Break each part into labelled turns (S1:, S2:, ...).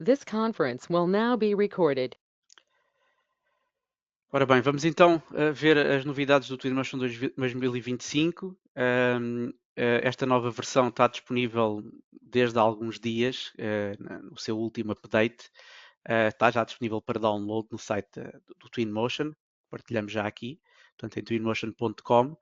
S1: This conference will now be recorded.
S2: Ora bem, vamos então ver as novidades do Twinmotion 2025. Esta nova versão está disponível desde há alguns dias, no seu último update. Está já disponível para download no site do Twinmotion, partilhamos já aqui, portanto em twinmotion.com.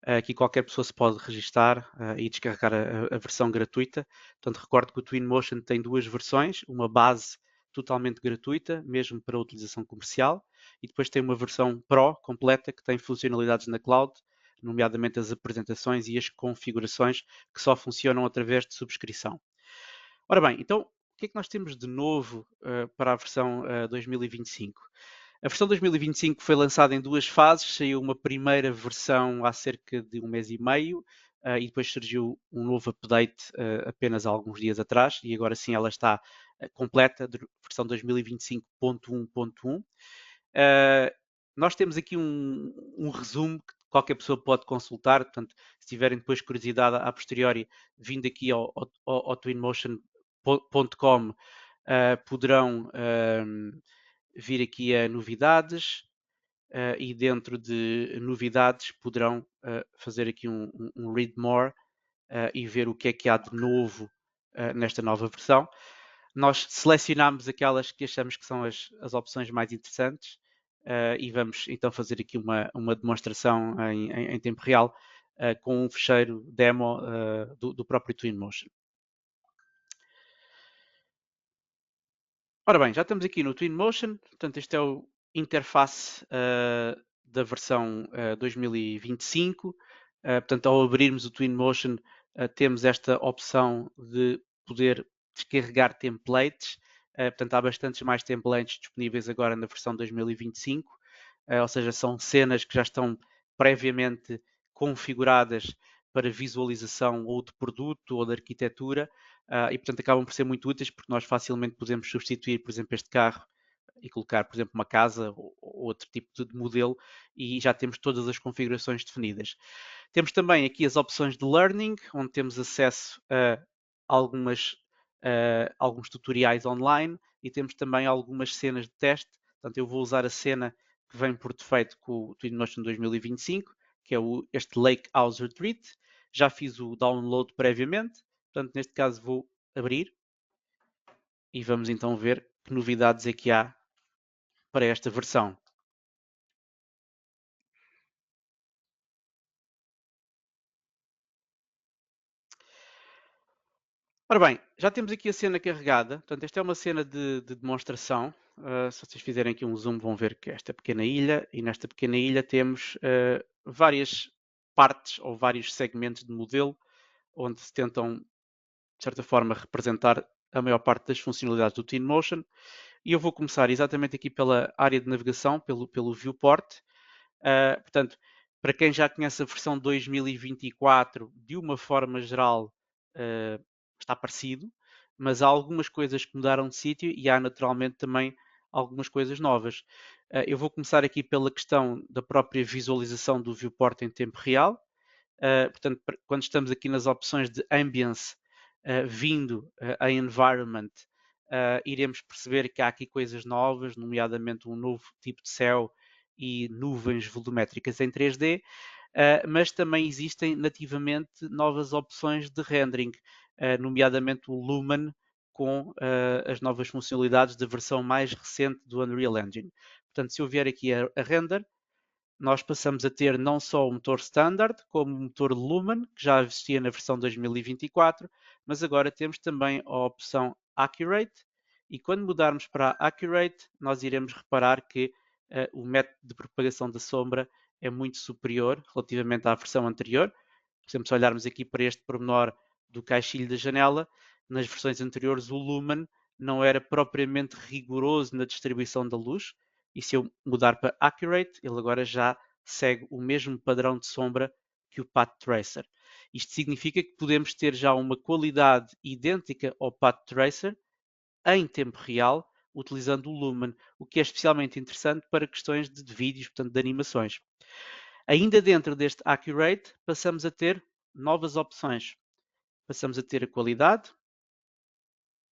S2: Aqui qualquer pessoa se pode registar e descarregar a versão gratuita. Portanto, recordo que o Twinmotion tem duas versões, uma base totalmente gratuita, mesmo para utilização comercial, e depois tem uma versão Pro completa que tem funcionalidades na cloud, nomeadamente as apresentações e as configurações que só funcionam através de subscrição. Ora bem, então o que é que nós temos de novo para a versão 2025? A versão 2025 foi lançada em duas fases, saiu uma primeira versão há cerca de um mês e meio e depois surgiu um novo update apenas há alguns dias atrás e agora sim ela está completa, versão 2025.1.1. Nós temos aqui um resumo que qualquer pessoa pode consultar, portanto, se tiverem depois curiosidade a posteriori, vindo aqui ao twinmotion.com, poderão vir aqui a novidades e dentro de novidades poderão fazer aqui um read more e ver o que é que há de novo nesta nova versão. Nós selecionamos aquelas que achamos que são as opções mais interessantes e vamos então fazer aqui uma demonstração em tempo real com um fecheiro demo do próprio Twinmotion. Ora bem, já estamos aqui no Twinmotion, portanto este é o interface da versão 2025. Portanto, ao abrirmos o Twinmotion, temos esta opção de poder descarregar templates. Portanto, há bastantes mais templates disponíveis agora na versão 2025, ou seja, são cenas que já estão previamente configuradas para visualização ou de produto ou de arquitetura e, portanto, acabam por ser muito úteis porque nós facilmente podemos substituir, por exemplo, este carro e colocar, por exemplo, uma casa ou outro tipo de modelo e já temos todas as configurações definidas. Temos também aqui as opções de learning, onde temos acesso a alguns tutoriais online e temos também algumas cenas de teste. Portanto, eu vou usar a cena que vem por defeito com o Twinmotion 2025, que é este Lake House Retreat. Já fiz o download previamente, portanto, neste caso vou abrir e vamos então ver que novidades é que há para esta versão. Ora bem, já temos aqui a cena carregada, portanto esta é uma cena de demonstração, se vocês fizerem aqui um zoom vão ver que esta pequena ilha, e nesta pequena ilha temos várias partes ou vários segmentos de modelo, onde se tentam, de certa forma, representar a maior parte das funcionalidades do Twinmotion, e eu vou começar exatamente aqui pela área de navegação, pelo viewport. Portanto, para quem já conhece a versão 2024, de uma forma geral, está parecido, mas há algumas coisas que mudaram de sítio e há naturalmente também algumas coisas novas. Eu vou começar aqui pela questão da própria visualização do viewport em tempo real. Portanto, quando estamos aqui nas opções de ambience, vindo a environment, iremos perceber que há aqui coisas novas, nomeadamente um novo tipo de céu e nuvens volumétricas em 3D, mas também existem nativamente novas opções de rendering, nomeadamente o Lumen com as novas funcionalidades da versão mais recente do Unreal Engine. Portanto, se eu vier aqui a render, nós passamos a ter não só o motor standard, como o motor Lumen, que já existia na versão 2024, mas agora temos também a opção Accurate, e quando mudarmos para Accurate, nós iremos reparar que o método de propagação da sombra é muito superior relativamente à versão anterior. Por exemplo, se olharmos aqui para este pormenor do caixilho da janela, nas versões anteriores o Lumen não era propriamente rigoroso na distribuição da luz, e se eu mudar para Accurate, ele agora já segue o mesmo padrão de sombra que o Path Tracer. Isto significa que podemos ter já uma qualidade idêntica ao Path Tracer em tempo real, utilizando o Lumen, o que é especialmente interessante para questões de vídeos, portanto de animações. Ainda dentro deste Accurate, passamos a ter novas opções. Passamos a ter a qualidade,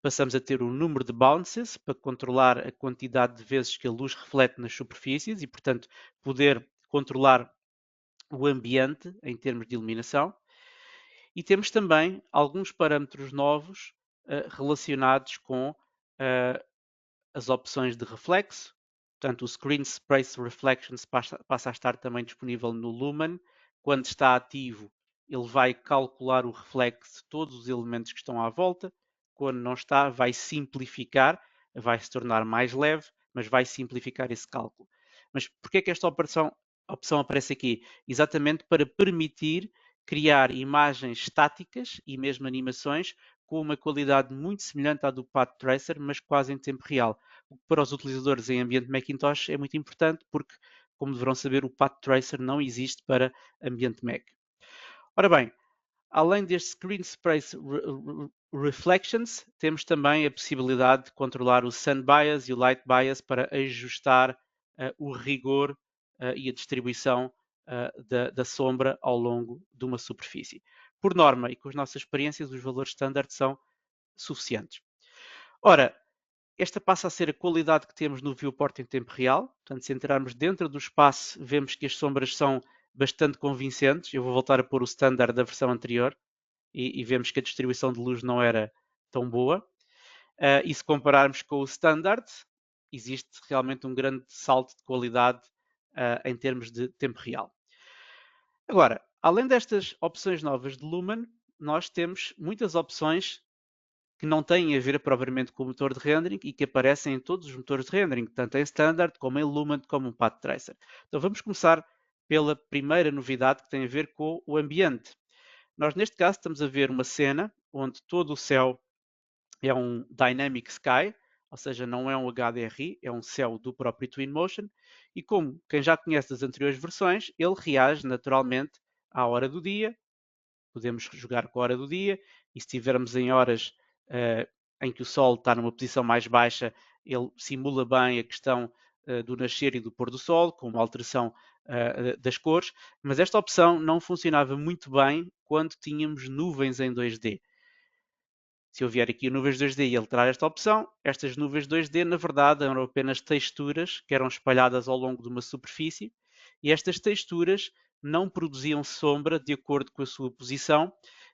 S2: passamos a ter o número de bounces para controlar a quantidade de vezes que a luz reflete nas superfícies e, portanto, poder controlar o ambiente em termos de iluminação. E temos também alguns parâmetros novos relacionados com as opções de reflexo. Portanto, o Screen Space Reflections passa a estar também disponível no Lumen. Quando está ativo, ele vai calcular o reflexo de todos os elementos que estão à volta. Quando não está, vai simplificar, vai se tornar mais leve, mas vai simplificar esse cálculo. Mas porquê é que esta opção aparece aqui? Exatamente para permitir criar imagens estáticas e mesmo animações com uma qualidade muito semelhante à do Path Tracer, mas quase em tempo real. O que para os utilizadores em ambiente Macintosh é muito importante porque, como deverão saber, o Path Tracer não existe para ambiente Mac. Ora bem, além deste Screen Space Reflections, temos também a possibilidade de controlar o Sun Bias e o Light Bias para ajustar o rigor e a distribuição da sombra ao longo de uma superfície. Por norma e com as nossas experiências, os valores standard são suficientes. Ora, esta passa a ser a qualidade que temos no viewport em tempo real. Portanto, se entrarmos dentro do espaço, vemos que as sombras são bastante convincentes. Eu vou voltar a pôr o standard da versão anterior e vemos que a distribuição de luz não era tão boa. E se compararmos com o standard, existe realmente um grande salto de qualidade em termos de tempo real. Agora, além destas opções novas de Lumen, nós temos muitas opções que não têm a ver propriamente com o motor de rendering e que aparecem em todos os motores de rendering, tanto em Standard, como em Lumen, como em Path Tracer. Então vamos começar pela primeira novidade que tem a ver com o ambiente. Nós neste caso estamos a ver uma cena onde todo o céu é um Dynamic Sky, ou seja, não é um HDRI, é um céu do próprio Twinmotion, e como quem já conhece das anteriores versões, ele reage naturalmente à hora do dia. Podemos jogar com a hora do dia e se estivermos em horas em que o Sol está numa posição mais baixa, ele simula bem a questão do nascer e do pôr do Sol, com uma alteração das cores, mas esta opção não funcionava muito bem quando tínhamos nuvens em 2D. Se eu vier aqui a nuvens 2D e ele terá esta opção, estas nuvens 2D na verdade eram apenas texturas que eram espalhadas ao longo de uma superfície e estas texturas não produziam sombra de acordo com a sua posição,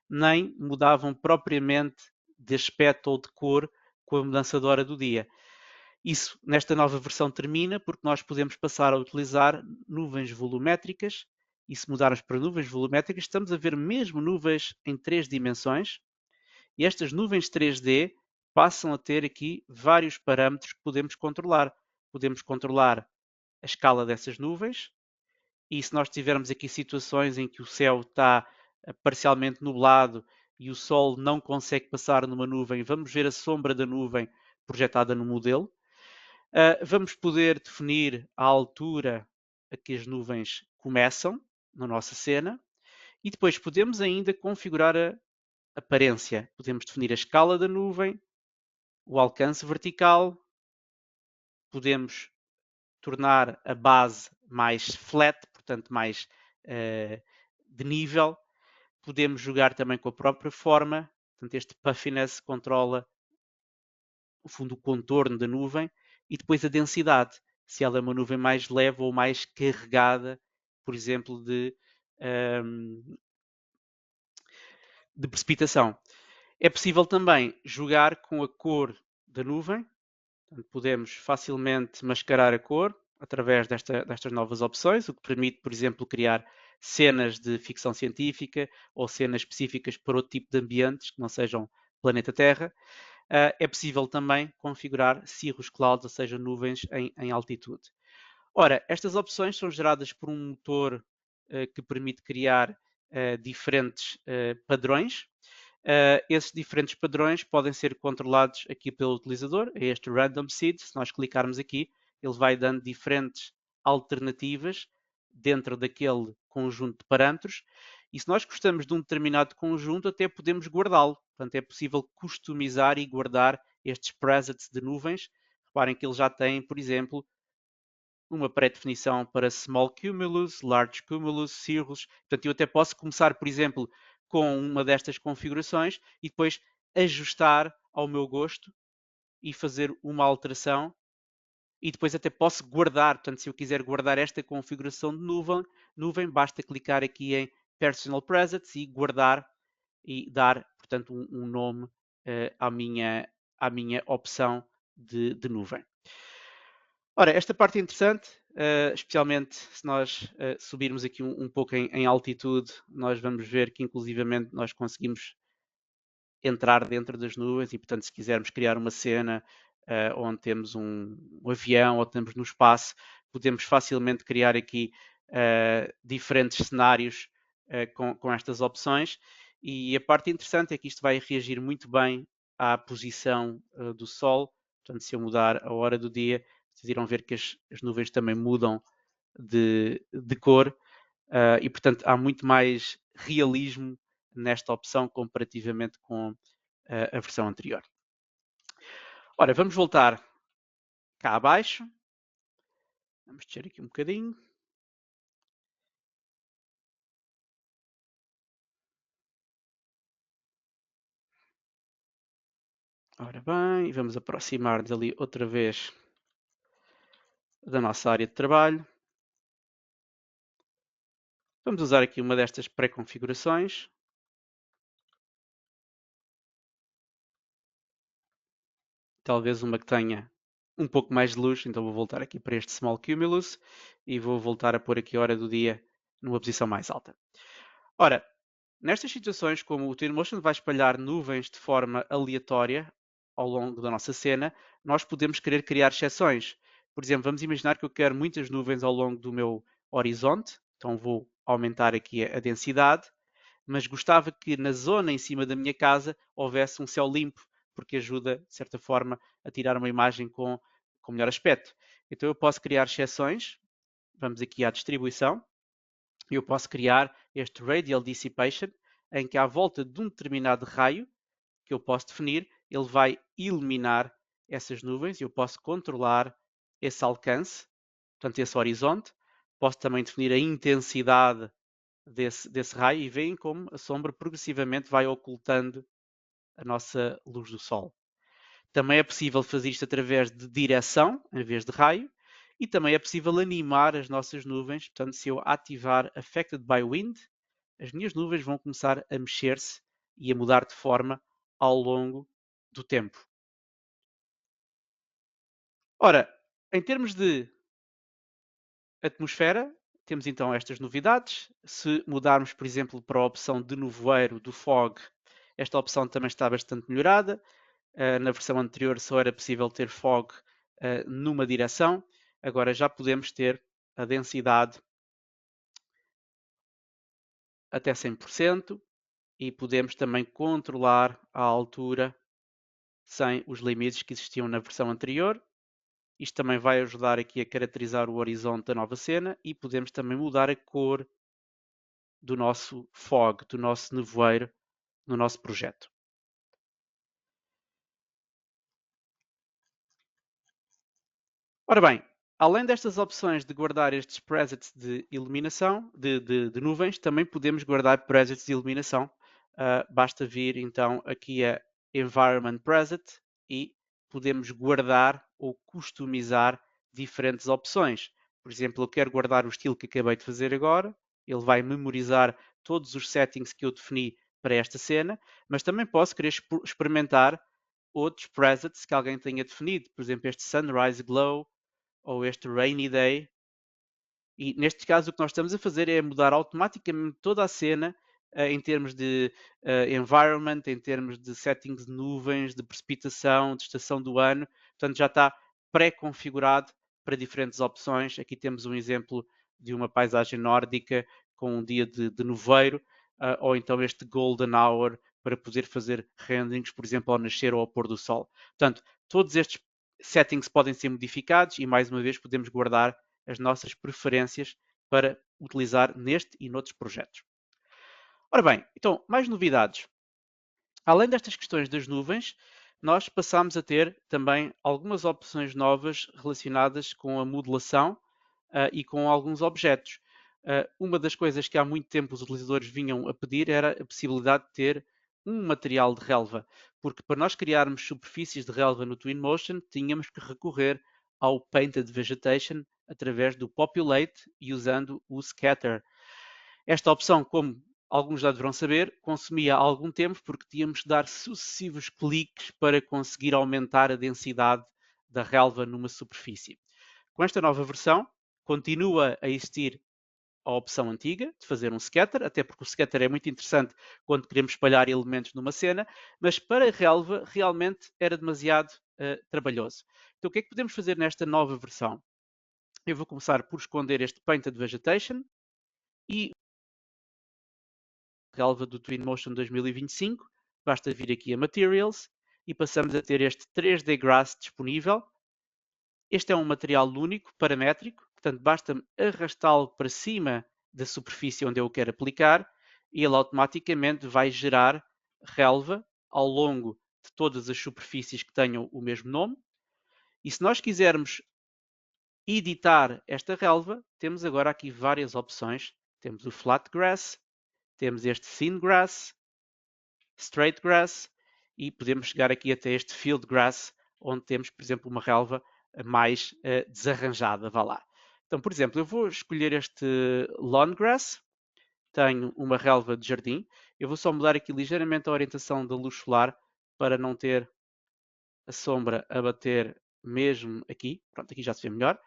S2: nem mudavam propriamente de aspecto ou de cor com a mudança da hora do dia. Isso nesta nova versão termina porque nós podemos passar a utilizar nuvens volumétricas e se mudarmos para nuvens volumétricas estamos a ver mesmo nuvens em 3 dimensões e estas nuvens 3D passam a ter aqui vários parâmetros que podemos controlar. Podemos controlar a escala dessas nuvens e se nós tivermos aqui situações em que o céu está parcialmente nublado e o Sol não consegue passar numa nuvem, vamos ver a sombra da nuvem projetada no modelo. Vamos poder definir a altura a que as nuvens começam na nossa cena e depois podemos ainda configurar a aparência. Podemos definir a escala da nuvem, o alcance vertical, podemos tornar a base mais flat, portanto mais de nível. Podemos jogar também com a própria forma, portanto este puffiness controla o fundo o contorno da nuvem e depois a densidade, se ela é uma nuvem mais leve ou mais carregada, por exemplo, de precipitação. É possível também jogar com a cor da nuvem, podemos facilmente mascarar a cor através destas novas opções, o que permite, por exemplo, criar cenas de ficção científica ou cenas específicas para outro tipo de ambientes que não sejam planeta Terra. É possível também configurar cirrus clouds, ou seja, nuvens em altitude. Ora, estas opções são geradas por um motor que permite criar diferentes padrões. Esses diferentes padrões podem ser controlados aqui pelo utilizador, é este Random Seed. Se nós clicarmos aqui, ele vai dando diferentes alternativas dentro daquele conjunto de parâmetros. E se nós gostamos de um determinado conjunto, até podemos guardá-lo. Portanto, é possível customizar e guardar estes presets de nuvens. Reparem que ele já tem, por exemplo, uma pré-definição para Small Cumulus, Large Cumulus, Cirrus. Portanto, eu até posso começar, por exemplo, com uma destas configurações e depois ajustar ao meu gosto e fazer uma alteração e depois até posso guardar. Portanto, se eu quiser guardar esta configuração de nuvem basta clicar aqui em Personal Presets e guardar e dar, portanto, um nome à minha opção de nuvem. Ora, esta parte é interessante, especialmente se nós subirmos aqui um pouco em altitude, nós vamos ver que inclusivamente nós conseguimos entrar dentro das nuvens e, portanto, se quisermos criar uma cena onde temos um avião ou temos no espaço, podemos facilmente criar aqui diferentes cenários com estas opções. E a parte interessante é que isto vai reagir muito bem à posição do Sol. Portanto, se eu mudar a hora do dia, vocês irão ver que as nuvens também mudam de cor e, portanto, há muito mais realismo nesta opção comparativamente com a versão anterior. Ora, vamos voltar cá abaixo. Vamos descer aqui um bocadinho. Ora bem, vamos aproximar-nos ali outra vez da nossa área de trabalho. Vamos usar aqui uma destas pré-configurações. Talvez uma que tenha um pouco mais de luz, então vou voltar aqui para este Small Cumulus e vou voltar a pôr aqui a hora do dia numa posição mais alta. Ora, nestas situações, como o Twinmotion vai espalhar nuvens de forma aleatória ao longo da nossa cena, nós podemos querer criar exceções. Por exemplo, vamos imaginar que eu quero muitas nuvens ao longo do meu horizonte, então vou aumentar aqui a densidade, mas gostava que na zona em cima da minha casa houvesse um céu limpo, porque ajuda, de certa forma, a tirar uma imagem com melhor aspecto. Então eu posso criar exceções, vamos aqui à distribuição, eu posso criar este Radial Dissipation, em que à volta de um determinado raio, que eu posso definir, ele vai iluminar essas nuvens, eu posso controlar esse alcance, portanto esse horizonte, posso também definir a intensidade desse raio e veem como a sombra progressivamente vai ocultando a nossa luz do Sol. Também é possível fazer isto através de direção, em vez de raio, e também é possível animar as nossas nuvens. Portanto, se eu ativar Affected by Wind, as minhas nuvens vão começar a mexer-se e a mudar de forma ao longo do tempo. Ora, em termos de atmosfera, temos então estas novidades. Se mudarmos, por exemplo, para a opção de nevoeiro do fog, esta opção também está bastante melhorada. Na versão anterior só era possível ter fog numa direção. Agora já podemos ter a densidade até 100% e podemos também controlar a altura sem os limites que existiam na versão anterior. Isto também vai ajudar aqui a caracterizar o horizonte da nova cena e podemos também mudar a cor do nosso fog, do nosso nevoeiro no nosso projeto. Ora bem, além destas opções de guardar estes presets de iluminação, de nuvens, também podemos guardar presets de iluminação. Basta vir então aqui a Environment Preset e podemos guardar ou customizar diferentes opções. Por exemplo, eu quero guardar o estilo que acabei de fazer agora, ele vai memorizar todos os settings que eu defini para esta cena, mas também posso querer experimentar outros presets que alguém tenha definido, por exemplo, este Sunrise Glow ou este Rainy Day. E neste caso o que nós estamos a fazer é mudar automaticamente toda a cena em termos de environment, em termos de settings de nuvens, de precipitação, de estação do ano. Portanto, já está pré-configurado para diferentes opções. Aqui temos um exemplo de uma paisagem nórdica com um dia de nevoeiro, ou então este Golden Hour para poder fazer renderings, por exemplo, ao nascer ou ao pôr do sol. Portanto, todos estes settings podem ser modificados e, mais uma vez, podemos guardar as nossas preferências para utilizar neste e noutros projetos. Ora bem, então, mais novidades. Além destas questões das nuvens, nós passamos a ter também algumas opções novas relacionadas com a modelação e com alguns objetos. Uma das coisas que há muito tempo os utilizadores vinham a pedir era a possibilidade de ter um material de relva, porque para nós criarmos superfícies de relva no Twinmotion, tínhamos que recorrer ao Painted Vegetation através do Populate e usando o Scatter. Esta opção, como alguns já deverão saber, consumia algum tempo porque tínhamos de dar sucessivos cliques para conseguir aumentar a densidade da relva numa superfície. Com esta nova versão, continua a existir a opção antiga de fazer um scatter, até porque o scatter é muito interessante quando queremos espalhar elementos numa cena, mas para a relva realmente era demasiado trabalhoso. Então o que é que podemos fazer nesta nova versão? Eu vou começar por esconder este Painted Vegetation e a relva do Twinmotion 2025. Basta vir aqui a Materials e passamos a ter este 3D Grass disponível. Este é um material único, paramétrico, portanto basta-me arrastá-lo para cima da superfície onde eu o quero aplicar e ele automaticamente vai gerar relva ao longo de todas as superfícies que tenham o mesmo nome. E se nós quisermos editar esta relva, temos agora aqui várias opções. Temos o Flat Grass, temos este Thin Grass, Straight Grass e podemos chegar aqui até este Field Grass, onde temos, por exemplo, uma relva mais desarranjada. Vá lá. Então, por exemplo, eu vou escolher este Lawn Grass, tenho uma relva de jardim, eu vou só mudar aqui ligeiramente a orientação da luz solar para não ter a sombra a bater mesmo aqui. Pronto, aqui já se vê melhor.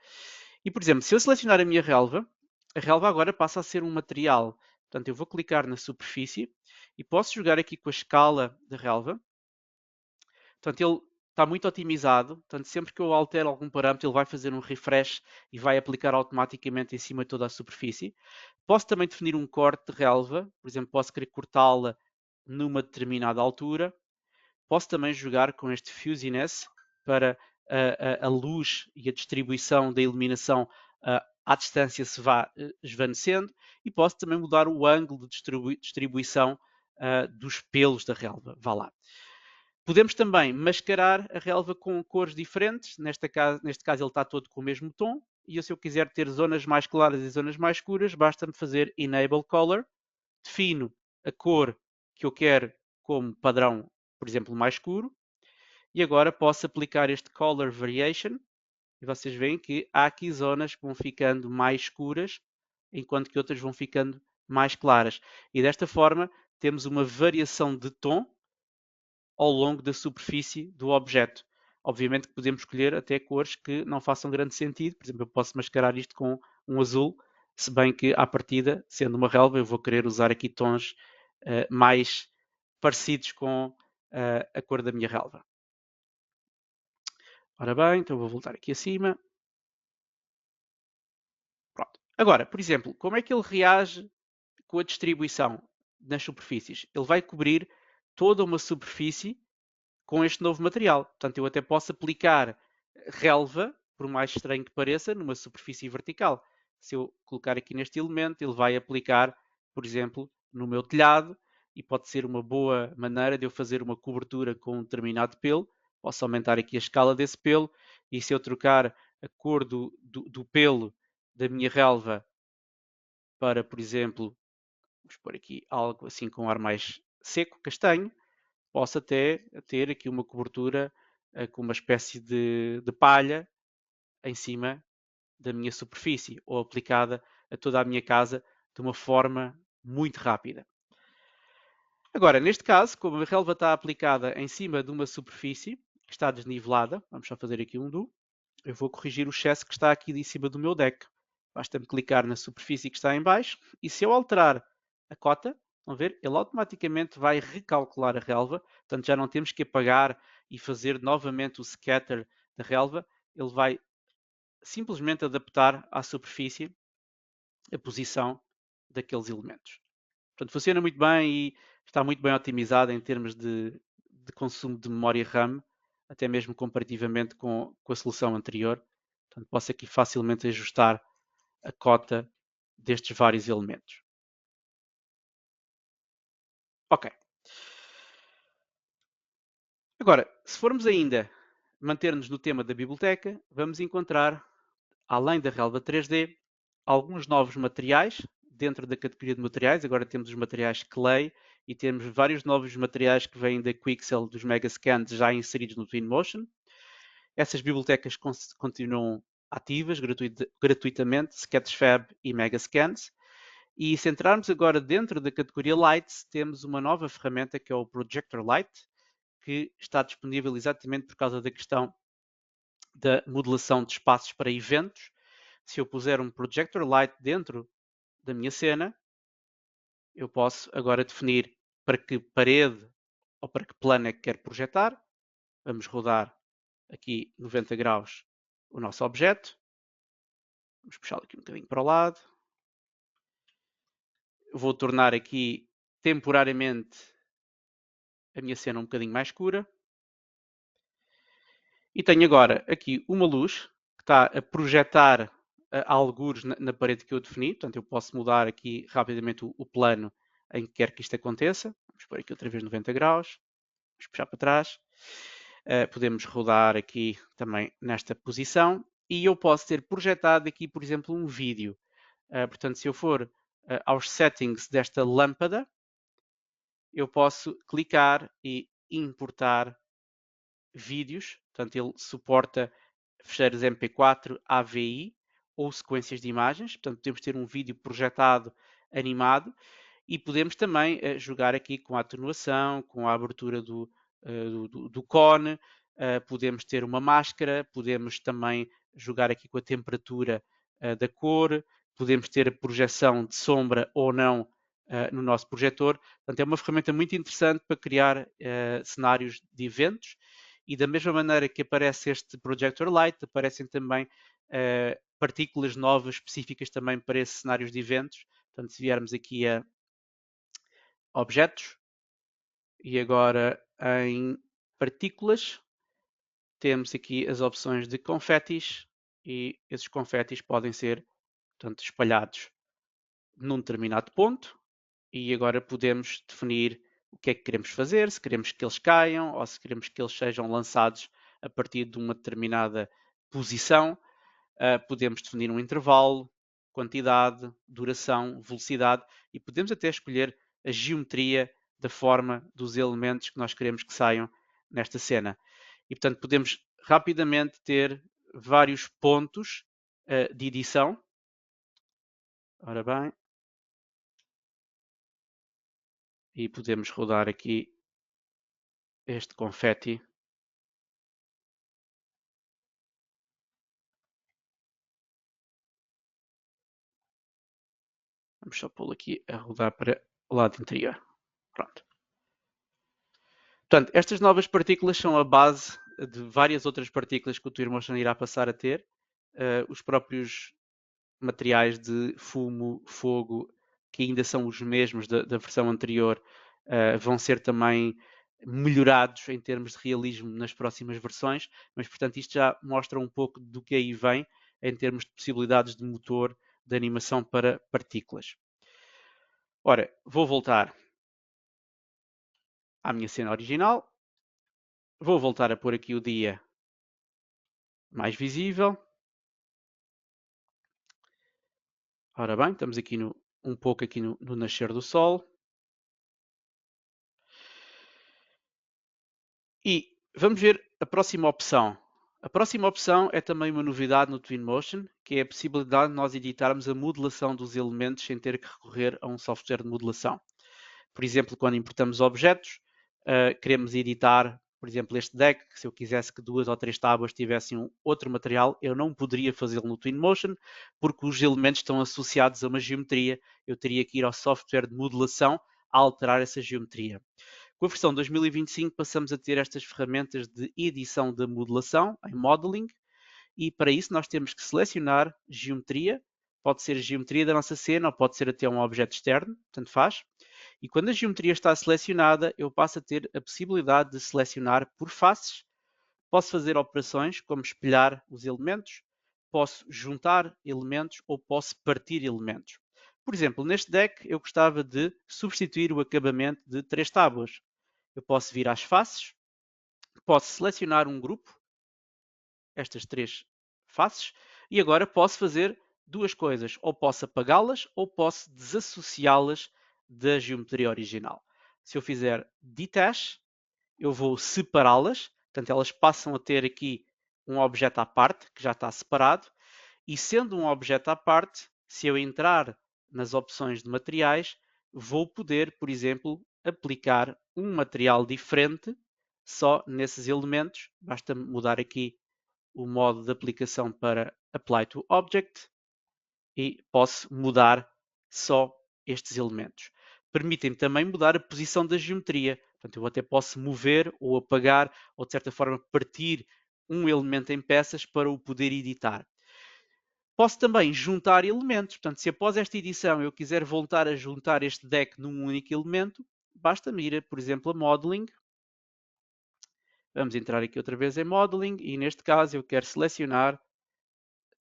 S2: E, por exemplo, se eu selecionar a relva agora passa a ser um material. Portanto, eu vou clicar na superfície e posso jogar aqui com a escala da relva. Portanto, ele está muito otimizado. Portanto, sempre que eu altero algum parâmetro, ele vai fazer um refresh e vai aplicar automaticamente em cima de toda a superfície. Posso também definir um corte de relva. Por exemplo, posso querer cortá-la numa determinada altura. Posso também jogar com este Fuzziness para a luz e a distribuição da iluminação à distância se vá esvanecendo e posso também mudar o ângulo de distribuição dos pelos da relva. Vá lá. Podemos também mascarar a relva com cores diferentes. Neste caso ele está todo com o mesmo tom. E se eu quiser ter zonas mais claras e zonas mais escuras, basta-me fazer Enable Color. Defino a cor que eu quero como padrão, por exemplo, mais escuro. E agora posso aplicar este Color Variation. E vocês veem que há aqui zonas que vão ficando mais escuras, enquanto que outras vão ficando mais claras. E desta forma temos uma variação de tom ao longo da superfície do objeto. Obviamente que podemos escolher até cores que não façam grande sentido. Por exemplo, eu posso mascarar isto com um azul, se bem que à partida, sendo uma relva, eu vou querer usar aqui tons mais parecidos com a cor da minha relva. Ora bem, então vou voltar aqui acima. Pronto. Agora, por exemplo, como é que ele reage com a distribuição nas superfícies? Ele vai cobrir toda uma superfície com este novo material. Portanto, eu até posso aplicar relva, por mais estranho que pareça, numa superfície vertical. Se eu colocar aqui neste elemento, ele vai aplicar, por exemplo, no meu telhado e pode ser uma boa maneira de eu fazer uma cobertura com um determinado pelo. Posso aumentar aqui a escala desse pelo e se eu trocar a cor do pelo da minha relva para, por exemplo, vamos pôr aqui algo assim com um ar mais seco, castanho, posso até ter aqui uma cobertura com uma espécie de palha em cima da minha superfície ou aplicada a toda a minha casa de uma forma muito rápida. Agora, neste caso, como a relva está aplicada em cima de uma superfície que está desnivelada, vamos só fazer aqui um do, eu vou corrigir o excesso que está aqui em cima do meu deck. Basta-me clicar na superfície que está em baixo e se eu alterar a cota, vão ver, ele automaticamente vai recalcular a relva, portanto já não temos que apagar e fazer novamente o scatter da relva, ele vai simplesmente adaptar à superfície a posição daqueles elementos. Portanto, funciona muito bem e está muito bem otimizado em termos de consumo de memória RAM, até mesmo comparativamente com a solução anterior. Portanto, posso aqui facilmente ajustar a cota destes vários elementos. Ok. Agora, se formos ainda manter-nos no tema da biblioteca, vamos encontrar, além da relva 3D, alguns novos materiais dentro da categoria de materiais. Agora temos os materiais Clay e temos vários novos materiais que vêm da Quixel, dos Megascans, já inseridos no Twinmotion. Essas bibliotecas continuam ativas gratuitamente, Sketchfab e Megascans. E se entrarmos agora dentro da categoria Lights, temos uma nova ferramenta que é o Projector Light, que está disponível exatamente por causa da questão da modelação de espaços para eventos. Se eu puser um Projector Light dentro da minha cena, eu posso agora definir para que parede ou para que plano é que quero projetar. Vamos rodar aqui 90 graus o nosso objeto. Vamos puxá-lo aqui um bocadinho para o lado. Vou tornar aqui temporariamente a minha cena um bocadinho mais escura. E tenho agora aqui uma luz que está a projetar algures na parede que eu defini. Portanto, eu posso mudar aqui rapidamente o plano em que quer que isto aconteça. Vamos pôr aqui outra vez 90 graus. Vamos puxar para trás. Podemos rodar aqui também nesta posição. E eu posso ter projetado aqui, por exemplo, um vídeo. Portanto, se eu for aos settings desta lâmpada, eu posso clicar e importar vídeos. Portanto, ele suporta fecheiros MP4, AVI ou sequências de imagens. Portanto, podemos ter um vídeo projetado, animado, e podemos também jogar aqui com a atenuação, com a abertura do cone, podemos ter uma máscara, podemos também jogar aqui com a temperatura da cor, podemos ter a projeção de sombra ou não no nosso projetor. Portanto, é uma ferramenta muito interessante para criar cenários de eventos. E da mesma maneira que aparece este Projector Light, aparecem também partículas novas específicas também para esses cenários de eventos. Portanto, se viermos aqui a objetos e agora em partículas, temos aqui as opções de confetis e esses confetis podem ser, portanto, espalhados num determinado ponto e agora podemos definir o que é que queremos fazer, se queremos que eles caiam ou se queremos que eles sejam lançados a partir de uma determinada posição. Podemos definir um intervalo, quantidade, duração, velocidade e podemos até escolher a geometria da forma dos elementos que nós queremos que saiam nesta cena. E portanto podemos rapidamente ter vários pontos de edição. Ora bem. E podemos rodar aqui este confetti. Vamos só pô-lo aqui a rodar para o lado interior. Pronto. Portanto, estas novas partículas são a base de várias outras partículas que o Twinmotion irá passar a ter. Os próprios materiais de fumo, fogo, que ainda são os mesmos da versão anterior, vão ser também melhorados em termos de realismo nas próximas versões, mas portanto isto já mostra um pouco do que aí vem em termos de possibilidades de motor de animação para partículas. Ora, vou voltar à minha cena original, vou voltar a pôr aqui o dia mais visível. Ora bem, estamos aqui um pouco aqui no nascer do sol. E vamos ver a próxima opção. A próxima opção é também uma novidade no Twinmotion, que é a possibilidade de nós editarmos a modelação dos elementos sem ter que recorrer a um software de modelação. Por exemplo, quando importamos objetos, queremos editar, por exemplo, este deck, se eu quisesse que 2 ou 3 tábuas tivessem outro material, eu não poderia fazê-lo no Twinmotion, porque os elementos estão associados a uma geometria, eu teria que ir ao software de modelação a alterar essa geometria. Com a versão 2025 passamos a ter estas ferramentas de edição da modelação, em modeling, e para isso nós temos que selecionar geometria, pode ser a geometria da nossa cena ou pode ser até um objeto externo, tanto faz. E quando a geometria está selecionada, eu passo a ter a possibilidade de selecionar por faces. Posso fazer operações como espelhar os elementos, posso juntar elementos ou posso partir elementos. Por exemplo, neste deck eu gostava de substituir o acabamento de 3 tábuas. Eu posso vir às faces, posso selecionar um grupo, estas 3 faces, e agora posso fazer duas coisas, ou posso apagá-las ou posso desassociá-las da geometria original. Se eu fizer detach, eu vou separá-las, portanto elas passam a ter aqui um objeto à parte, que já está separado, e sendo um objeto à parte, se eu entrar nas opções de materiais, vou poder, por exemplo, aplicar um material diferente só nesses elementos. Basta mudar aqui o modo de aplicação para Apply to Object e posso mudar só estes elementos. Permitem-me também mudar a posição da geometria. Portanto, eu até posso mover ou apagar ou, de certa forma, partir um elemento em peças para o poder editar. Posso também juntar elementos. Portanto, se após esta edição eu quiser voltar a juntar este deck num único elemento, basta-me ir, por exemplo, a Modeling. Vamos entrar aqui outra vez em Modeling e, neste caso, eu quero selecionar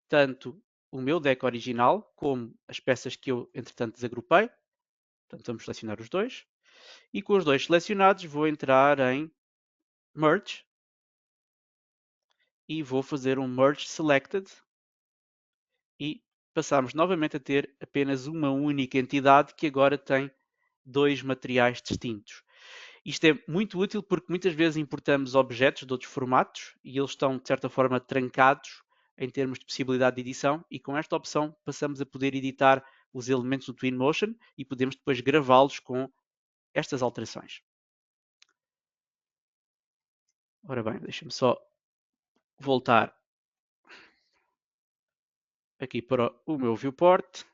S2: tanto o meu deck original como as peças que eu, entretanto, desagrupei. Portanto, vamos selecionar os dois. E com os dois selecionados, vou entrar em Merge e vou fazer um Merge Selected e passamos novamente a ter apenas uma única entidade que agora tem dois materiais distintos. Isto é muito útil porque muitas vezes importamos objetos de outros formatos e eles estão, de certa forma, trancados em termos de possibilidade de edição e com esta opção passamos a poder editar os elementos do Twinmotion e podemos depois gravá-los com estas alterações. Ora bem, deixa-me só voltar aqui para o meu viewport.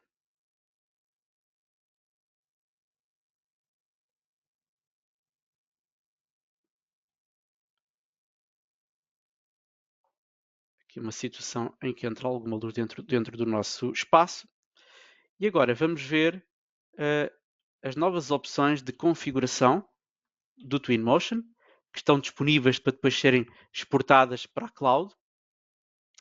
S2: Aqui uma situação em que entra alguma luz dentro do nosso espaço. E agora vamos ver as novas opções de configuração do Twinmotion, que estão disponíveis para depois serem exportadas para a cloud.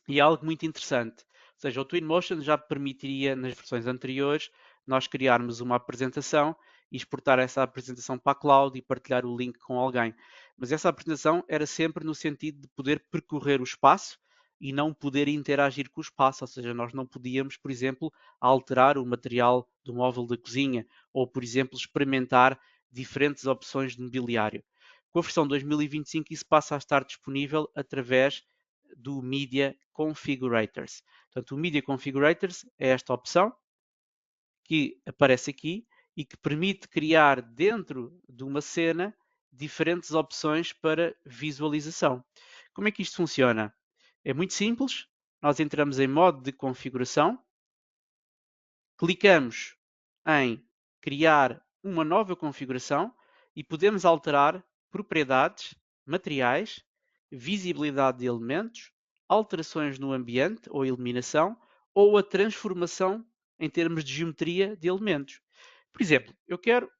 S2: E é algo muito interessante. Ou seja, o Twinmotion já permitiria, nas versões anteriores, nós criarmos uma apresentação e exportar essa apresentação para a cloud e partilhar o link com alguém. Mas essa apresentação era sempre no sentido de poder percorrer o espaço e não poder interagir com o espaço. Ou seja, nós não podíamos, por exemplo, alterar o material do móvel da cozinha ou, por exemplo, experimentar diferentes opções de mobiliário. Com a versão 2025 isso passa a estar disponível através do Media Configurators. Portanto, o Media Configurators é esta opção que aparece aqui e que permite criar dentro de uma cena diferentes opções para visualização. Como é que isto funciona? É muito simples. Nós entramos em modo de configuração, clicamos em criar uma nova configuração e podemos alterar propriedades, materiais, visibilidade de elementos, alterações no ambiente ou iluminação ou a transformação em termos de geometria de elementos. Por exemplo, eu quero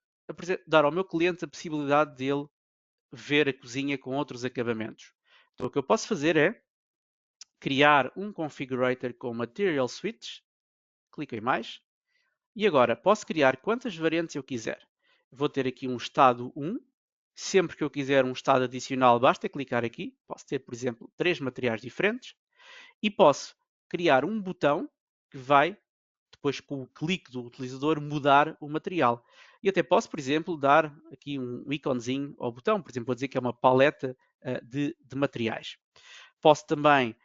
S2: dar ao meu cliente a possibilidade de ele ver a cozinha com outros acabamentos. Então, o que eu posso fazer é criar um configurator com Material Switch, clico em mais, e agora posso criar quantas variantes eu quiser. Vou ter aqui um estado 1. Sempre que eu quiser um estado adicional, basta clicar aqui. Posso ter, por exemplo, 3 materiais diferentes. E posso criar um botão que vai, depois com o clique do utilizador, mudar o material. E até posso, por exemplo, dar aqui um íconezinho ao botão. Por exemplo, vou dizer que é uma paleta de materiais. Posso também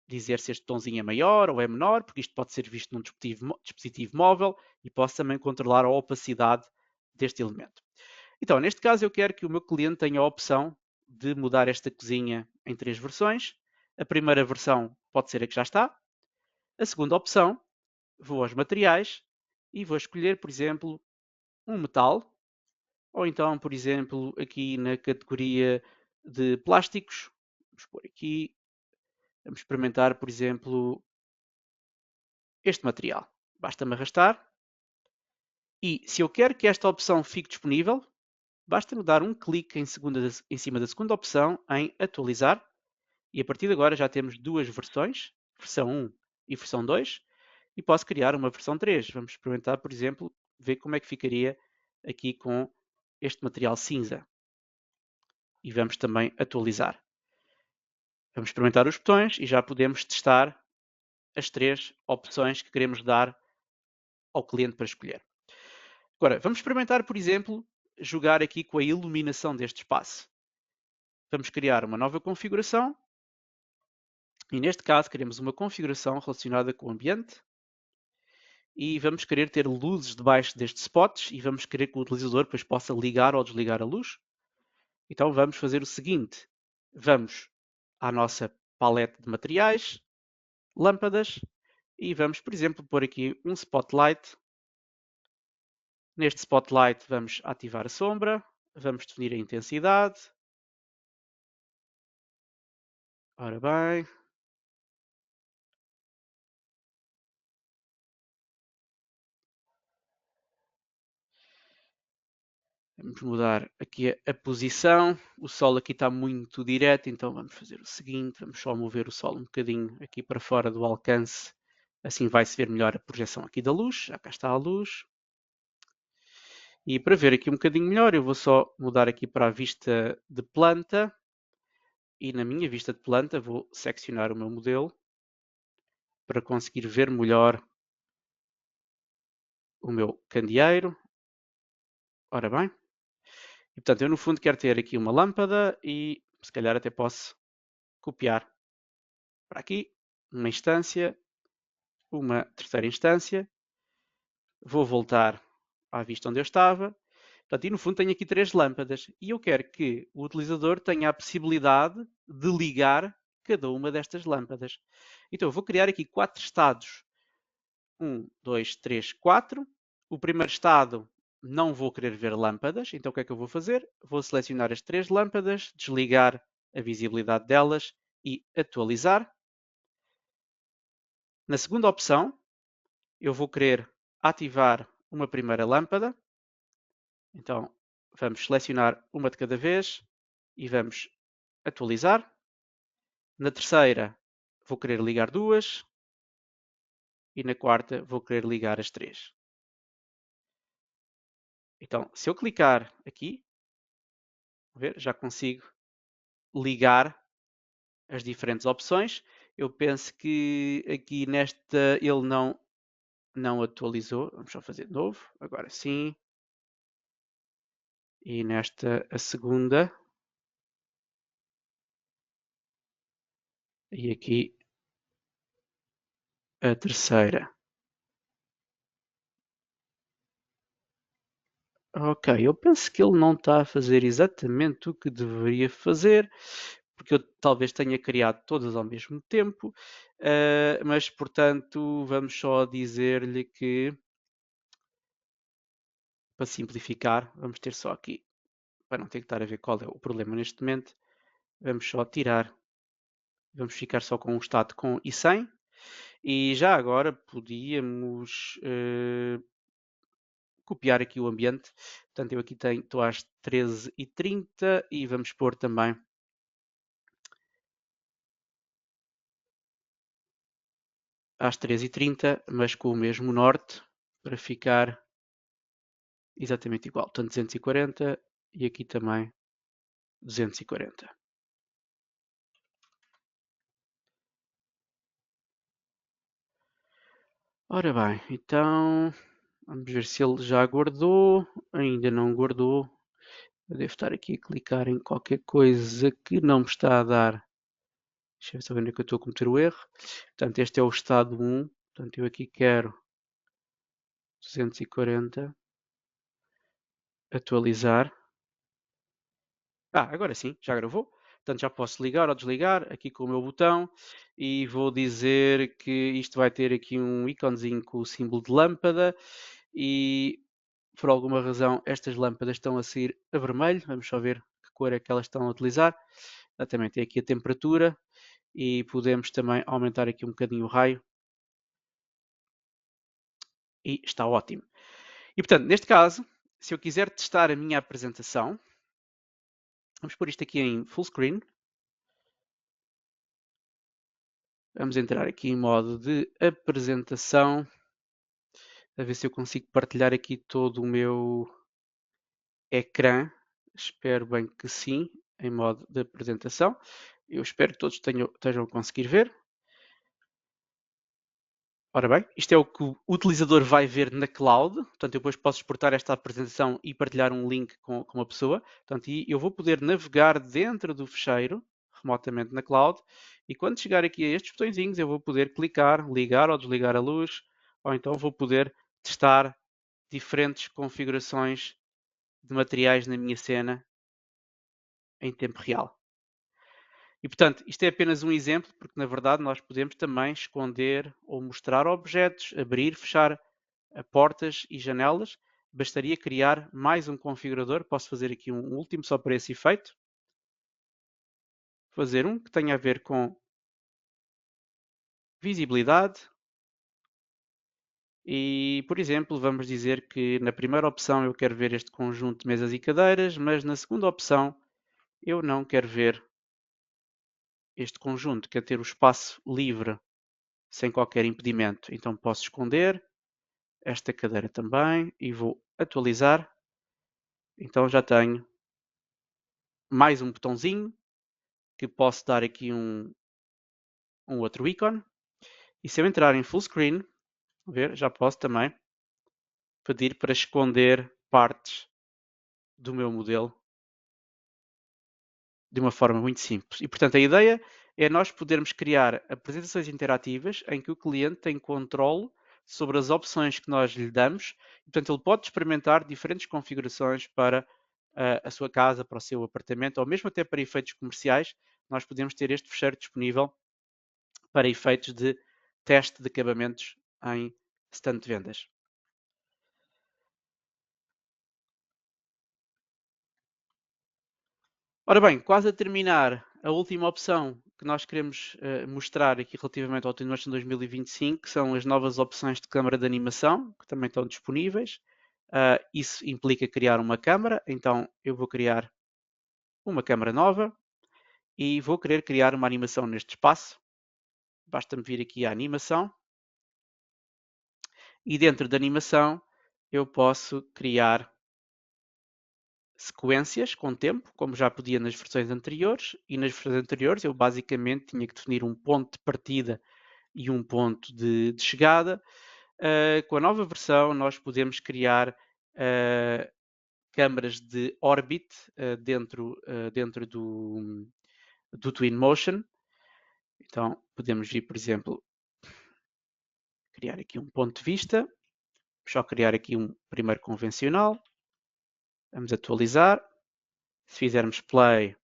S2: dizer se este botãozinho é maior ou é menor, porque isto pode ser visto num dispositivo móvel e posso também controlar a opacidade deste elemento. Então, neste caso, eu quero que o meu cliente tenha a opção de mudar esta cozinha em 3 versões. A primeira versão pode ser a que já está. A segunda opção, vou aos materiais e vou escolher, por exemplo, um metal, ou então, por exemplo, aqui na categoria de plásticos, vamos pôr aqui, vamos experimentar, por exemplo, este material. Basta-me arrastar e se eu quero que esta opção fique disponível, basta-me dar um clique em cima da segunda opção em atualizar e a partir de agora já temos duas versões, versão 1 e versão 2 e posso criar uma versão 3. Vamos experimentar, por exemplo, ver como é que ficaria aqui com este material cinza. E vamos também atualizar. Vamos experimentar os botões e já podemos testar as 3 opções que queremos dar ao cliente para escolher. Agora, vamos experimentar, por exemplo, jogar aqui com a iluminação deste espaço. Vamos criar uma nova configuração e, neste caso, queremos uma configuração relacionada com o ambiente e vamos querer ter luzes debaixo destes spots e vamos querer que o utilizador depois possa ligar ou desligar a luz. Então vamos fazer o seguinte, vamos à nossa paleta de materiais, lâmpadas, e vamos, por exemplo, pôr aqui um spotlight. Neste spotlight vamos ativar a sombra, vamos definir a intensidade. Ora bem, vamos mudar aqui a posição. O sol aqui está muito direto, então vamos fazer o seguinte, vamos só mover o sol um bocadinho aqui para fora do alcance. Assim vai-se ver melhor a projeção aqui da luz. Já cá está a luz. E para ver aqui um bocadinho melhor, eu vou só mudar aqui para a vista de planta. E na minha vista de planta vou seccionar o meu modelo para conseguir ver melhor o meu candeeiro. Ora bem. E portanto, eu no fundo quero ter aqui uma lâmpada e se calhar até posso copiar para aqui uma instância, uma terceira instância. Vou voltar à vista onde eu estava. Portanto, e no fundo tenho aqui 3 lâmpadas e eu quero que o utilizador tenha a possibilidade de ligar cada uma destas lâmpadas. Então eu vou criar aqui 4 estados. 1, 2, 3, 4. O primeiro estado não vou querer ver lâmpadas, então o que é que eu vou fazer? Vou selecionar as 3 lâmpadas, desligar a visibilidade delas e atualizar. Na segunda opção, eu vou querer ativar uma primeira lâmpada. Então, vamos selecionar uma de cada vez e vamos atualizar. Na terceira, vou querer ligar 2. E na quarta, vou querer ligar as 3. Então, se eu clicar aqui, ver, já consigo ligar as diferentes opções. Eu penso que aqui nesta ele não atualizou. Vamos só fazer de novo. Agora sim. E nesta a segunda. E aqui a terceira. Ok, eu penso que ele não está a fazer exatamente o que deveria fazer, porque eu talvez tenha criado todas ao mesmo tempo, mas portanto vamos só dizer-lhe que, para simplificar, vamos ter só aqui, para não ter que estar a ver qual é o problema neste momento, vamos só tirar, vamos ficar só com o estado com e sem, e já agora podíamos copiar aqui o ambiente. Portanto, eu aqui estou às 13h30 e vamos pôr também às 13h30, mas com o mesmo norte, para ficar exatamente igual. Portanto, 240 e aqui também 240. Ora bem, então vamos ver se ele já guardou. Ainda não guardou. Eu devo estar aqui a clicar em qualquer coisa que não me está a dar. Deixa eu ver se onde é que eu estou a cometer o erro. Portanto, este é o estado 1. Portanto, eu aqui quero 240. Atualizar. Agora sim, já gravou. Portanto, já posso ligar ou desligar aqui com o meu botão e vou dizer que isto vai ter aqui um íconezinho com o símbolo de lâmpada e por alguma razão estas lâmpadas estão a sair a vermelho. Vamos só ver que cor é que elas estão a utilizar. Também tem aqui a temperatura e podemos também aumentar aqui um bocadinho o raio. E está ótimo. E portanto, neste caso, se eu quiser testar a minha apresentação, vamos pôr isto aqui em full screen. Vamos entrar aqui em modo de apresentação, a ver se eu consigo partilhar aqui todo o meu ecrã. Espero bem que sim, em modo de apresentação. Eu espero que todos estejam a conseguir ver. Ora bem, isto é o que o utilizador vai ver na cloud, portanto eu depois posso exportar esta apresentação e partilhar um link com a pessoa, portanto eu vou poder navegar dentro do fecheiro, remotamente na cloud, e quando chegar aqui a estes botõezinhos eu vou poder clicar, ligar ou desligar a luz, ou então vou poder testar diferentes configurações de materiais na minha cena em tempo real. E, portanto, isto é apenas um exemplo, porque na verdade nós podemos também esconder ou mostrar objetos, abrir, fechar portas e janelas. Bastaria criar mais um configurador. Posso fazer aqui um último só para esse efeito. Fazer um que tenha a ver com visibilidade. E, por exemplo, vamos dizer que na primeira opção eu quero ver este conjunto de mesas e cadeiras, mas na segunda opção eu não quero ver este conjunto, quero ter o espaço livre, sem qualquer impedimento. Então posso esconder esta cadeira também e vou atualizar. Então já tenho mais um botãozinho que posso dar aqui um outro ícone. E se eu entrar em full screen, ver, já posso também pedir para esconder partes do meu modelo de uma forma muito simples. E portanto a ideia é nós podermos criar apresentações interativas em que o cliente tem controle sobre as opções que nós lhe damos. E, portanto ele pode experimentar diferentes configurações para a sua casa, para o seu apartamento, ou mesmo até para efeitos comerciais. Nós podemos ter este fecheiro disponível para efeitos de teste de acabamentos em stand de vendas. Ora bem, quase a terminar, a última opção que nós queremos mostrar aqui relativamente ao Twinmotion 2025 são as novas opções de câmara de animação, que também estão disponíveis. Isso implica criar uma câmara, então eu vou criar uma câmara nova e vou querer criar uma animação neste espaço. Basta-me vir aqui à animação e dentro da animação eu posso criar sequências com tempo, como já podia nas versões anteriores, e nas versões anteriores eu basicamente tinha que definir um ponto de partida e um ponto de chegada. Com a nova versão nós podemos criar câmaras de orbit dentro do Twinmotion. Então podemos vir, por exemplo, criar aqui um ponto de vista, só criar aqui um primeiro convencional, vamos atualizar, se fizermos play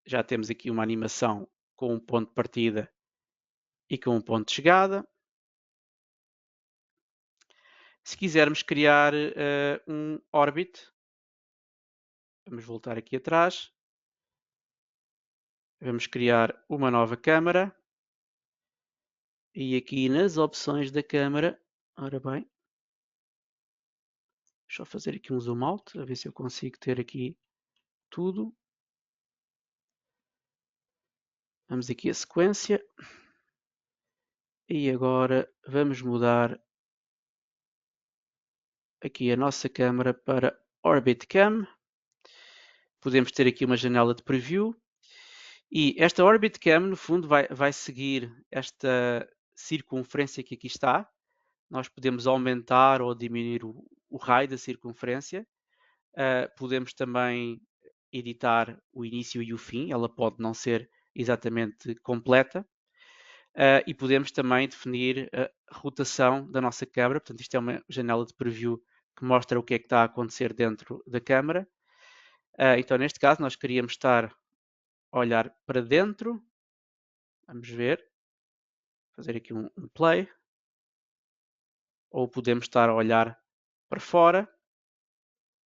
S2: já temos aqui uma animação com um ponto de partida e com um ponto de chegada. Se quisermos criar um orbit, vamos voltar aqui atrás, vamos criar uma nova câmara e aqui nas opções da câmara, ora bem, deixa eu fazer aqui um zoom out, a ver se eu consigo ter aqui tudo. Vamos aqui a sequência e agora vamos mudar aqui a nossa câmara para Orbit Cam. Podemos ter aqui uma janela de preview e esta Orbit Cam no fundo vai seguir esta circunferência que aqui está. Nós podemos aumentar ou diminuir o raio da circunferência. Podemos também editar o início e o fim, ela pode não ser exatamente completa. E podemos também definir a rotação da nossa câmara. Portanto, isto é uma janela de preview que mostra o que é que está a acontecer dentro da câmara. Então, neste caso, nós queríamos estar a olhar para dentro. Vamos ver. Fazer aqui um play. Ou podemos estar a olhar para fora,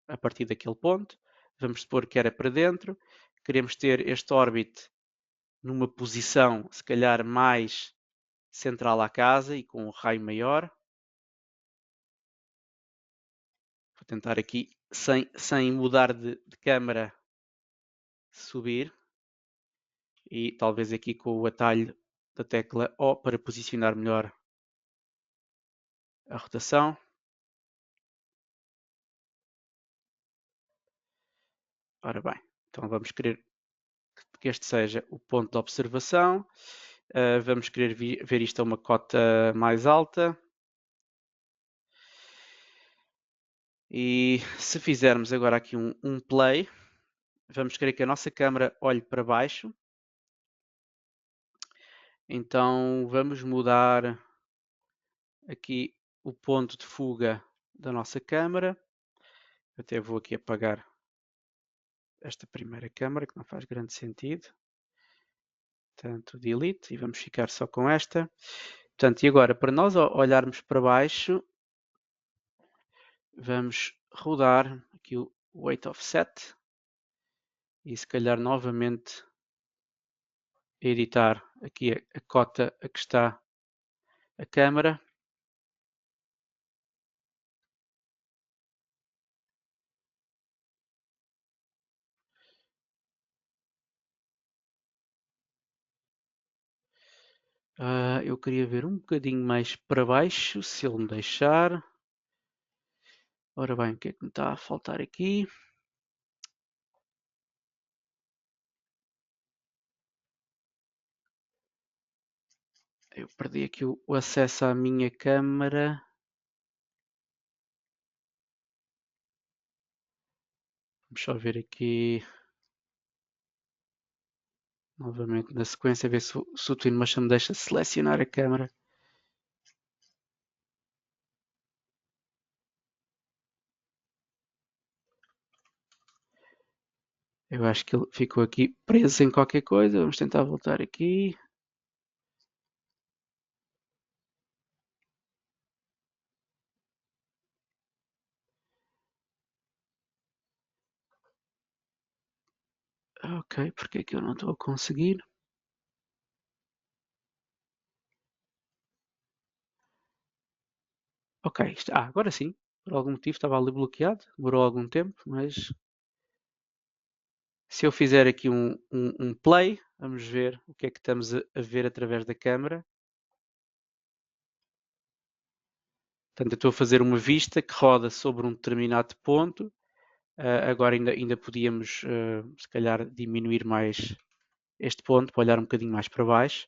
S2: a partir daquele ponto. Vamos supor que era para dentro. Queremos ter este órbite numa posição, se calhar, mais central à casa e com um raio maior. Vou tentar aqui, sem mudar de câmara, subir. E talvez aqui com o atalho da tecla O para posicionar melhor a rotação. Ora bem, então vamos querer que este seja o ponto de observação. Vamos querer ver isto a uma cota mais alta. E se fizermos agora aqui um play, vamos querer que a nossa câmera olhe para baixo. Então vamos mudar aqui o ponto de fuga da nossa câmera. Até vou aqui apagar esta primeira câmera, que não faz grande sentido. Portanto, delete, e vamos ficar só com esta. Portanto, e agora, para nós olharmos para baixo, vamos rodar aqui o Weight Offset e se calhar novamente editar aqui a cota a que está a câmera. Eu queria ver um bocadinho mais para baixo, se ele me deixar. Ora bem, o que é que me está a faltar aqui? Eu perdi aqui o acesso à minha câmera. Vamos só ver aqui novamente na sequência, ver se o Twinmotion me deixa selecionar a câmera. Eu acho que ele ficou aqui preso em qualquer coisa. Vamos tentar voltar aqui. Ok, porque é que eu não estou a conseguir? Ok, agora sim. Por algum motivo estava ali bloqueado. Demorou algum tempo, mas se eu fizer aqui um play, vamos ver o que é que estamos a ver através da câmera. Portanto, eu estou a fazer uma vista que roda sobre um determinado ponto. Agora ainda podíamos, se calhar, diminuir mais este ponto para olhar um bocadinho mais para baixo.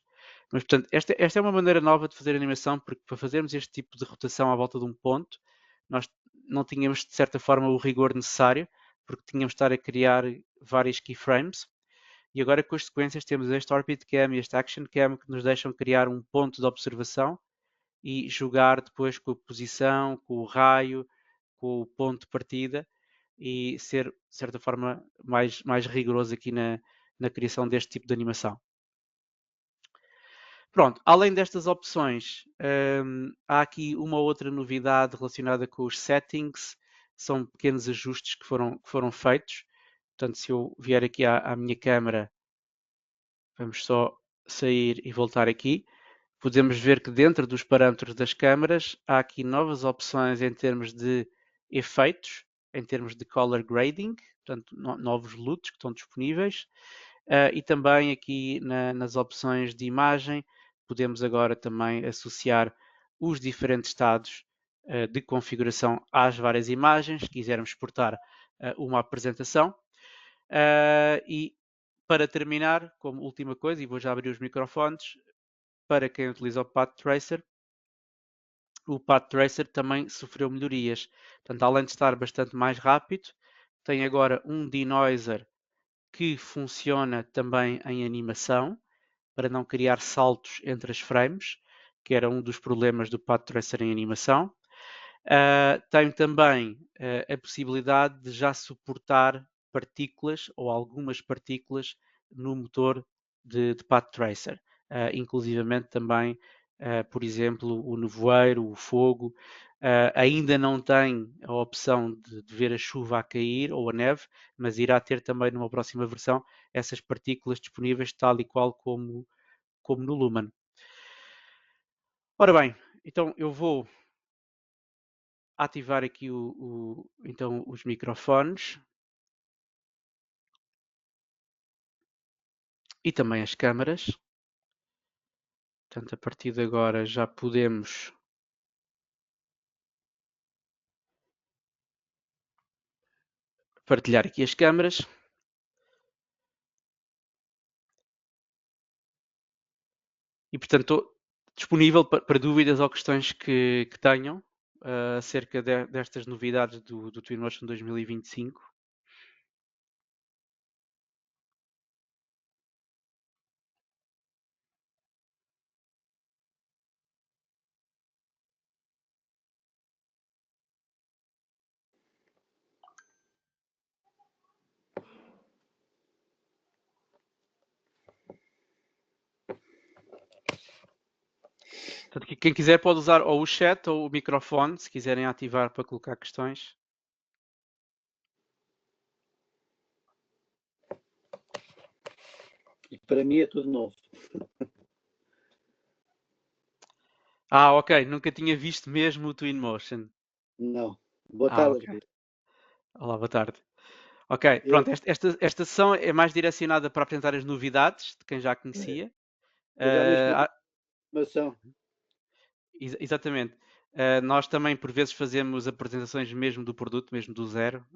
S2: Mas, portanto, esta é uma maneira nova de fazer animação, porque para fazermos este tipo de rotação à volta de um ponto, nós não tínhamos, de certa forma, o rigor necessário, porque tínhamos de estar a criar vários keyframes. E agora com as sequências temos este Orbit Cam e este Action Cam que nos deixam criar um ponto de observação e jogar depois com a posição, com o raio, com o ponto de partida e ser, de certa forma, mais rigoroso aqui na criação deste tipo de animação. Pronto, além destas opções, há aqui uma outra novidade relacionada com os settings, são pequenos ajustes que foram feitos. Portanto, se eu vier aqui à minha câmera, vamos só sair e voltar aqui. Podemos ver que dentro dos parâmetros das câmaras há aqui novas opções em termos de efeitos, em termos de color grading, portanto, novos LUTs que estão disponíveis. E também aqui nas opções de imagem, podemos agora também associar os diferentes estados de configuração às várias imagens, se quisermos exportar uma apresentação. E para terminar, como última coisa, e vou já abrir os microfones, para quem utiliza o Path Tracer também sofreu melhorias. Portanto, além de estar bastante mais rápido, tem agora um denoiser que funciona também em animação, para não criar saltos entre as frames, que era um dos problemas do Path Tracer em animação. Tem também a possibilidade de já suportar partículas ou algumas partículas no motor de Path Tracer, inclusivamente também, por exemplo, o nevoeiro, o fogo. Ainda não tem a opção de ver a chuva a cair ou a neve, mas irá ter também numa próxima versão essas partículas disponíveis tal e qual como no Lumen. Ora bem, então eu vou ativar aqui então os microfones e também as câmaras. Portanto, a partir de agora já podemos partilhar aqui as câmaras. E portanto estou disponível para dúvidas ou questões que tenham acerca destas novidades do Twinmotion 2025. Portanto, quem quiser pode usar ou o chat ou o microfone, se quiserem ativar para colocar questões.
S3: E para mim é tudo novo.
S2: Ah, ok, nunca tinha visto mesmo o Twinmotion.
S3: Não. Boa
S2: Ah,
S3: tarde,
S2: ok.
S3: Artur.
S2: Olá, boa tarde. Ok,
S3: Eu,
S2: pronto, esta sessão é mais direcionada para apresentar as novidades de quem já conhecia.
S3: eu já neste momento
S2: Ah,
S3: informação.
S2: exatamente. Nós também, por vezes, fazemos apresentações mesmo do produto, mesmo do zero.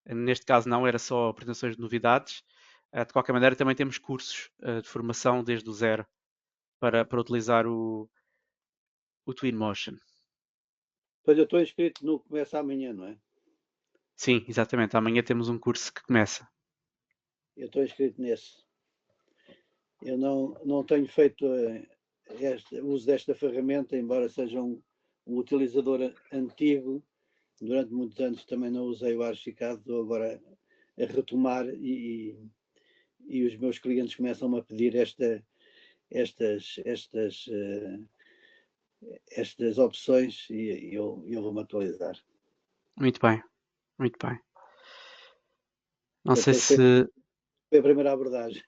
S2: Neste caso, não, era só apresentações de novidades. De qualquer maneira, também temos cursos de formação desde o zero para utilizar o Twinmotion.
S3: Pois eu estou inscrito no Começa Amanhã, não é?
S2: Sim, exatamente. Amanhã temos um curso que começa.
S3: Eu estou inscrito nesse. Eu não tenho feito uso desta ferramenta, embora seja um utilizador antigo. Durante muitos anos também não usei o Archicad, estou agora a retomar e os meus clientes começam-me a pedir estas opções e eu vou-me atualizar.
S2: Muito bem, muito bem. Não sei
S3: Portanto,
S2: se.
S3: foi a primeira abordagem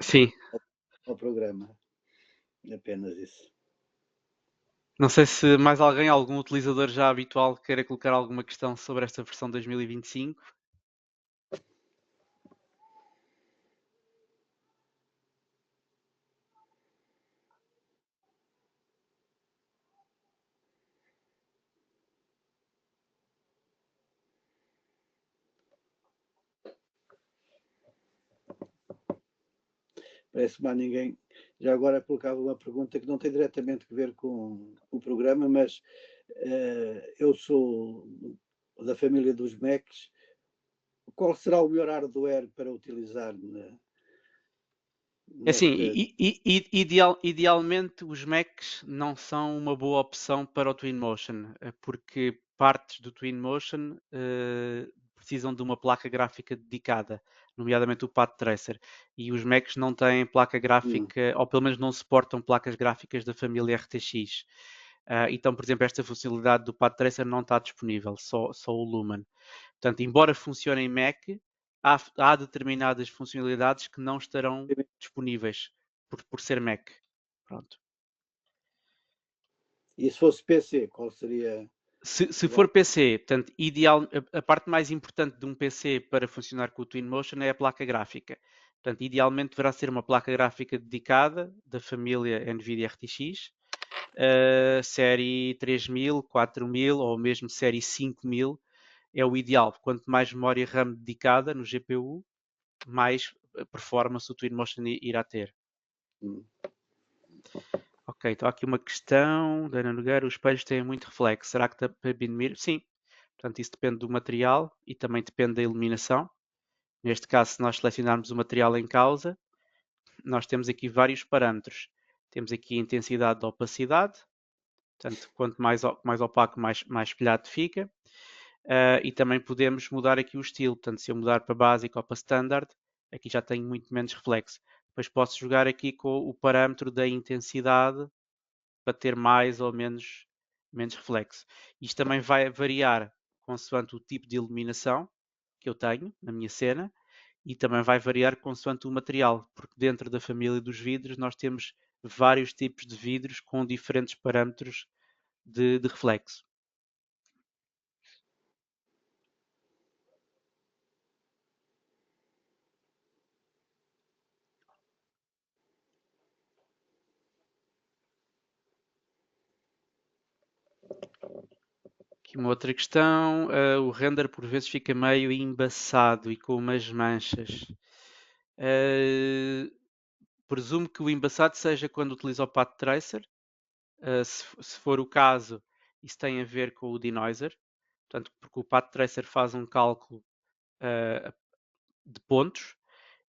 S2: Sim,
S3: ao programa. Apenas isso.
S2: não sei se mais alguém, algum utilizador já habitual, queira colocar alguma questão sobre esta versão 2025.
S3: Parece que mais ninguém. Já agora colocava uma pergunta que não tem diretamente a ver com o programa, mas eu sou da família dos Macs. Qual será o melhor hardware para utilizar
S2: É assim,
S3: nesta.
S2: idealmente os Macs não são uma boa opção para o Twinmotion, porque partes do Twinmotion precisam de uma placa gráfica dedicada, nomeadamente o Path Tracer, e os Macs não têm placa gráfica, ou pelo menos não suportam placas gráficas da família RTX. Então, por exemplo, esta funcionalidade do Path Tracer não está disponível, só o Lumen. Portanto, embora funcione em Mac, há determinadas funcionalidades que não estarão disponíveis por ser Mac. Pronto.
S3: E se fosse PC, qual seria
S2: Se
S3: o.
S2: for PC, portanto, a parte mais importante de um PC para funcionar com o Twinmotion é a placa gráfica. Portanto, idealmente deverá ser uma placa gráfica dedicada da família NVIDIA RTX, série 3000, 4000 ou mesmo série 5000 é o ideal. Quanto mais memória RAM dedicada no GPU, mais performance o Twinmotion irá ter. Ok, então há aqui uma questão da Ana Nogueira. Os espelhos têm muito reflexo. Será que dá para diminuir? Sim. Portanto, isso depende do material e também depende da iluminação. Neste caso, se nós selecionarmos o material em causa, nós temos aqui vários parâmetros. Temos aqui a intensidade da opacidade. Portanto, quanto mais opaco, mais espelhado fica. E também podemos mudar aqui o estilo. Portanto, se eu mudar para básico ou para standard, aqui já tenho muito menos reflexo. Depois posso jogar aqui com o parâmetro da intensidade para ter mais ou menos reflexo. Isto também vai variar consoante o tipo de iluminação que eu tenho na minha cena e também vai variar consoante o material, porque dentro da família dos vidros nós temos vários tipos de vidros com diferentes parâmetros de reflexo. Aqui uma outra questão, o render por vezes fica meio embaçado e com umas manchas. presumo que o embaçado seja quando utiliza o Path Tracer. Se for o caso, isso tem a ver com o denoiser, portanto, porque o Path Tracer faz um cálculo de pontos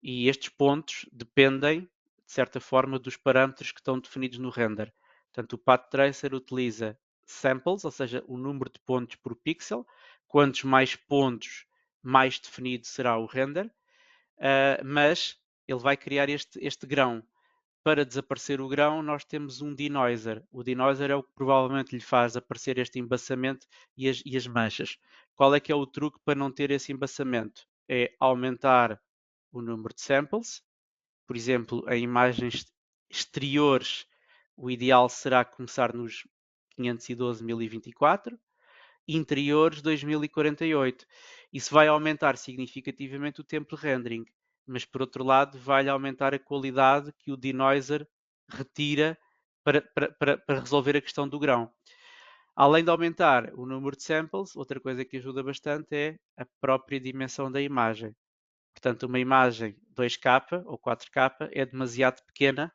S2: e estes pontos dependem, de certa forma, dos parâmetros que estão definidos no render. Portanto, o Path Tracer utiliza samples, ou seja, o número de pontos por pixel. Quantos mais pontos, mais definido será o render. Mas ele vai criar este grão. Para desaparecer o grão, nós temos um denoiser. O denoiser é o que provavelmente lhe faz aparecer este embaçamento e as manchas. Qual é que é o truque para não ter esse embaçamento? É aumentar o número de samples. Por exemplo, em imagens exteriores, o ideal será começar nos 512.024, interiores 2048. Isso vai aumentar significativamente o tempo de rendering, mas por outro lado vai aumentar a qualidade que o denoiser retira para resolver a questão do grão. Além de aumentar o número de samples, outra coisa que ajuda bastante é a própria dimensão da imagem. Portanto, uma imagem 2K ou 4K é demasiado pequena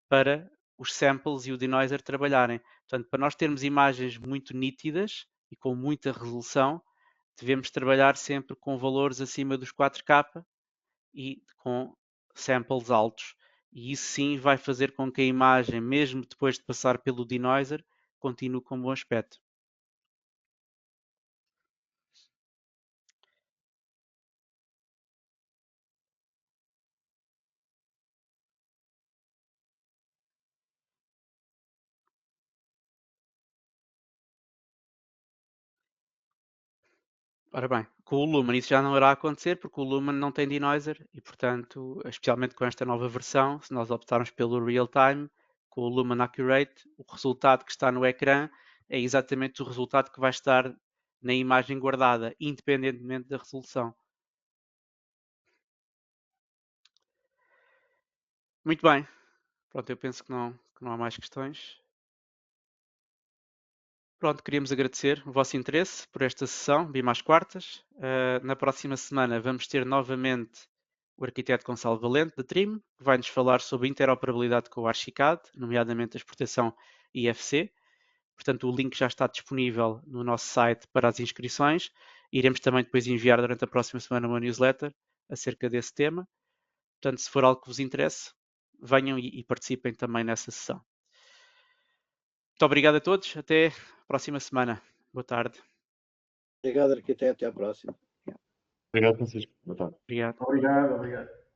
S2: para os samples e o denoiser trabalharem. Portanto, para nós termos imagens muito nítidas e com muita resolução, devemos trabalhar sempre com valores acima dos 4K e com samples altos. E isso sim vai fazer com que a imagem, mesmo depois de passar pelo denoiser, continue com bom aspecto. Ora bem, com o Lumen isso já não irá acontecer porque o Lumen não tem denoiser e, portanto, especialmente com esta nova versão, se nós optarmos pelo Real Time, com o Lumen Accurate, o resultado que está no ecrã é exatamente o resultado que vai estar na imagem guardada, independentemente da resolução. Muito bem. Pronto, eu penso que não há mais questões. Pronto, queríamos agradecer o vosso interesse por esta sessão, BIM às quartas. Na próxima semana vamos ter novamente o arquiteto Gonçalo Valente, da TRIM, que vai nos falar sobre interoperabilidade com o Archicad, nomeadamente a exportação IFC. Portanto, o link já está disponível no nosso site para as inscrições. Iremos também depois enviar durante a próxima semana uma newsletter acerca desse tema. Portanto, se for algo que vos interesse, venham e participem também nessa sessão. Muito obrigado a todos. Até a próxima semana. Boa tarde.
S3: Obrigado, arquiteto. Até à próxima.
S4: Obrigado, Francisco. Boa tarde.
S2: Obrigado.
S5: Obrigado, obrigado.